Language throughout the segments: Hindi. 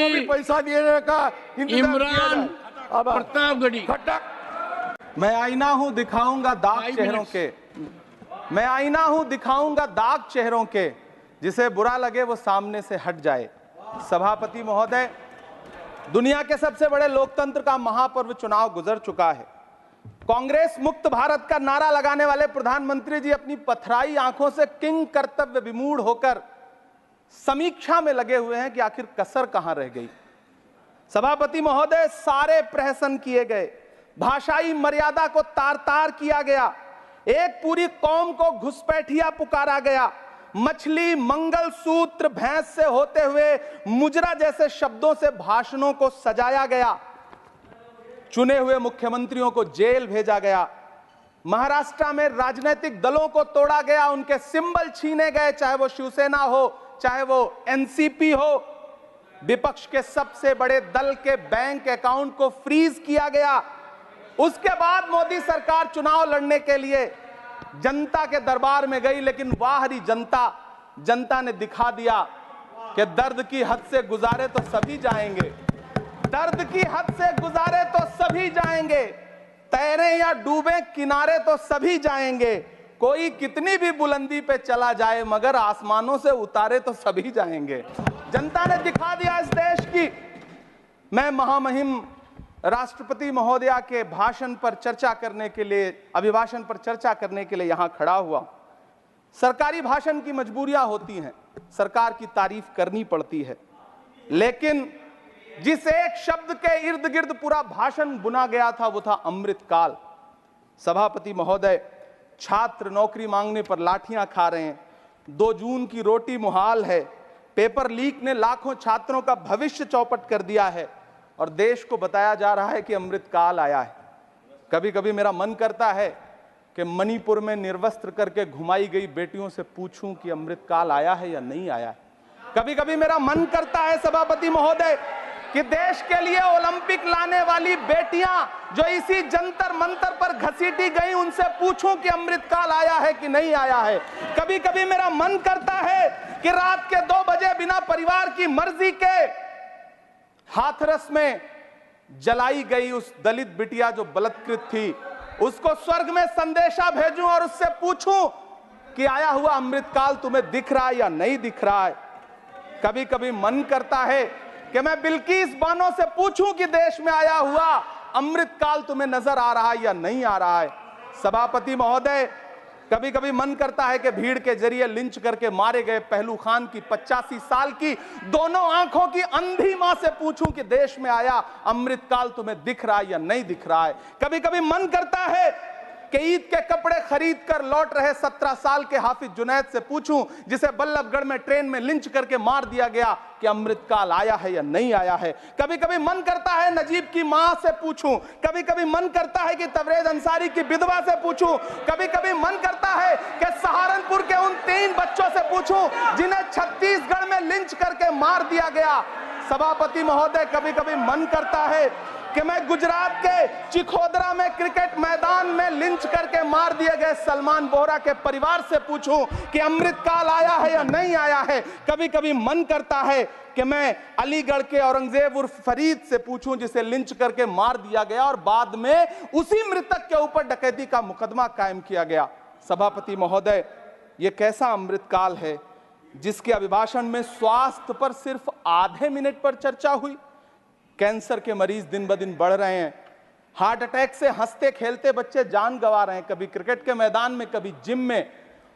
को भी पैसा देने का इमरान प्रतापगढ़ी। मैं आईना हूं दिखाऊंगा दाग चेहरों के, मैं आईना हूं दिखाऊंगा दाग चेहरों के, जिसे बुरा लगे वो सामने से हट जाए। सभापति महोदय, दुनिया के सबसे बड़े लोकतंत्र का महापर्व चुनाव गुजर चुका है। कांग्रेस मुक्त भारत का नारा लगाने वाले प्रधानमंत्री जी अपनी पथराई आंखों से किंग कर्तव्य विमूढ़ होकर समीक्षा में लगे हुए हैं कि आखिर कसर कहां रह गई। सभापति महोदय, सारे प्रहसन किए गए, भाषाई मर्यादा को तार तार किया गया, एक पूरी कौम को घुसपैठिया पुकारा गया, मछली मंगल सूत्र भैंस से होते हुए मुजरा जैसे शब्दों से भाषणों को सजाया गया, चुने हुए मुख्यमंत्रियों को जेल भेजा गया, महाराष्ट्र में राजनीतिक दलों को तोड़ा गया, उनके सिंबल छीने गए, चाहे वो शिवसेना हो चाहे वो एनसीपी हो, विपक्ष के सबसे बड़े दल के बैंक अकाउंट को फ्रीज किया गया। उसके बाद मोदी सरकार चुनाव लड़ने के लिए जनता के दरबार में गई, लेकिन बाहरी जनता ने दिखा दिया कि दर्द की हद से गुजारे तो सभी जाएंगे, दर्द की हद से गुजारे तो सभी जाएंगे, तैरे या डूबे किनारे तो सभी जाएंगे, कोई कितनी भी बुलंदी पे चला जाए मगर आसमानों से उतारे तो सभी जाएंगे। जनता ने दिखा दिया इस देश की। मैं महामहिम राष्ट्रपति महोदया के भाषण पर चर्चा करने के लिए, अभिभाषण पर चर्चा करने के लिए यहां खड़ा हुआ। सरकारी भाषण की मजबूरियां होती हैं, सरकार की तारीफ करनी पड़ती है, लेकिन जिस एक शब्द के इर्द गिर्द पूरा भाषण बुना गया था वो था अमृतकाल। सभापति महोदय, छात्र नौकरी मांगने पर लाठियां खा रहे हैं, 2 जून की रोटी मुहाल है, पेपर लीक ने लाखों छात्रों का भविष्य चौपट कर दिया है और देश को बताया जा रहा है कि अमृतकाल आया है। कभी कभी मेरा मन करता है कि मणिपुर में निर्वस्त्र करके घुमाई गई बेटियों से पूछूं कि अमृतकाल आया है या नहीं आया है। कभी कभी मेरा मन करता है सभापति महोदय कि देश के लिए ओलंपिक लाने वाली बेटियां जो इसी जंतर मंतर पर घसीटी गई, उनसे पूछूं कि अमृतकाल आया है कि नहीं आया है। कभी कभी मेरा मन करता है कि रात के 2 बजे बिना परिवार की मर्जी के हाथरस में जलाई गई उस दलित बिटिया जो बलात्कृत थी, उसको स्वर्ग में संदेशा भेजूं और उससे पूछूं कि आया हुआ अमृतकाल तुम्हें दिख रहा है या नहीं दिख रहा है। कभी कभी मन करता है कि मैं बिल्किस बानो से पूछूं कि देश में आया हुआ अमृतकाल तुम्हें नजर आ रहा है या नहीं आ रहा है। सभापति महोदय, कभी कभी मन करता है कि भीड़ के जरिए लिंच करके मारे गए पहलू खान की 85 साल की दोनों आंखों की अंधी मां से पूछूं कि देश में आया अमृतकाल तुम्हें दिख रहा है या नहीं दिख रहा है। कभी कभी मन करता है कि ईद के कपड़े खरीद कर लौट रहे 17 साल के हाफिज जुनैद से पूछूं, जिसे बल्लभगढ़ में ट्रेन में लिंच करके मार दिया गया, कि अमृतकाल आया है या नहीं आया है। कभी कभी मन करता है नजीब की मां से पूछूं, कभी कभी मन करता है कि तबरेज अंसारी की विधवा से पूछूं, कभी कभी मन करता है कि सहारनपुर के उन 3 बच्चों से पूछूं जिन्हें छत्तीसगढ़ में लिंच करके मार दिया गया। सभापति महोदय, कभी कभी मन करता है कि मैं गुजरात के चिखोदरा में क्रिकेट मैदान में लिंच करके मार दिए गए सलमान बोहरा के परिवार से पूछूं कि अमृतकाल आया है या नहीं आया है। कभी कभी मन करता है कि मैं अलीगढ़ के औरंगजेब उर्फ फरीद से पूछूं जिसे लिंच करके मार दिया गया और बाद में उसी मृतक के ऊपर डकैती का मुकदमा कायम किया गया। सभापति महोदय, यह कैसा अमृतकाल है जिसके अभिभाषण में स्वास्थ्य पर सिर्फ आधे मिनट पर चर्चा हुई। कैंसर के मरीज दिन ब दिन बढ़ रहे हैं, हार्ट अटैक से हंसते खेलते बच्चे जान गंवा रहे हैं, कभी क्रिकेट के मैदान में कभी जिम में,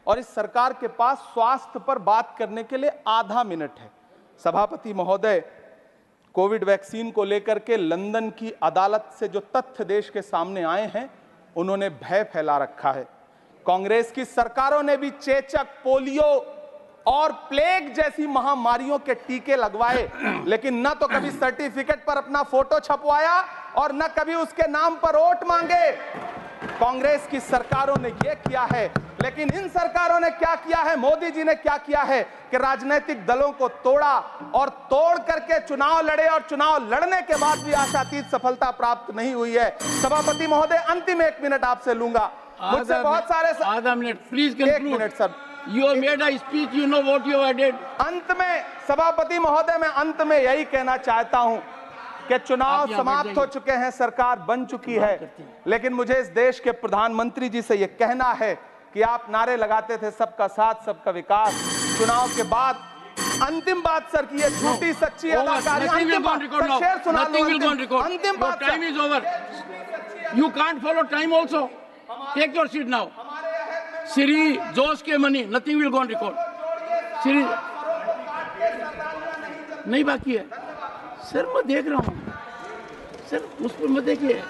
और इस सरकार के पास स्वास्थ्य पर बात करने के लिए आधा मिनट है। सभापति महोदय, कोविड वैक्सीन को लेकर के लंदन की अदालत से जो तथ्य देश के सामने आए हैं, उन्होंने भय फैला रखा है। कांग्रेस की सरकारों ने भी चेचक, पोलियो और प्लेग जैसी महामारियों के टीके लगवाए, लेकिन न तो कभी सर्टिफिकेट पर अपना फोटो छपवाया और न कभी उसके नाम पर वोट मांगे। कांग्रेस की सरकारों ने यह किया है, लेकिन इन सरकारों ने क्या किया है, मोदी जी ने क्या किया है कि राजनीतिक दलों को तोड़ा और तोड़ करके चुनाव लड़े, और चुनाव लड़ने के बाद भी आशातीत सफलता प्राप्त नहीं हुई है। सभापति महोदय, अंतिम 1 मिनट आपसे लूंगा, मुझसे बहुत सारे आधा minute please, 1 minute sir, You have made a speech, you know what you have added. अंत में सभापति महोदय, मैं अंत में यही कहना चाहता हूं कि चुनाव आप यहाँ बैठ समाप्त हो जाइए। चुके हैं, सरकार बन चुकी है, लेकिन मुझे इस देश के प्रधानमंत्री जी से यह कहना है कि आप नारे लगाते थे सबका साथ सबका विकास, चुनाव के बाद अंतिम बात सर की ये झूठी सच्ची अदाकारी, अंतिम बात सर, शेर सुना लो, अंतिम बात Time is over. You can't follow time also. Take your seat now. Siri, Josh के money, nothing will go on record. Siri, नहीं बाकी है सर, मैं देख रहा हूँ सर, उस पर मत देखिए।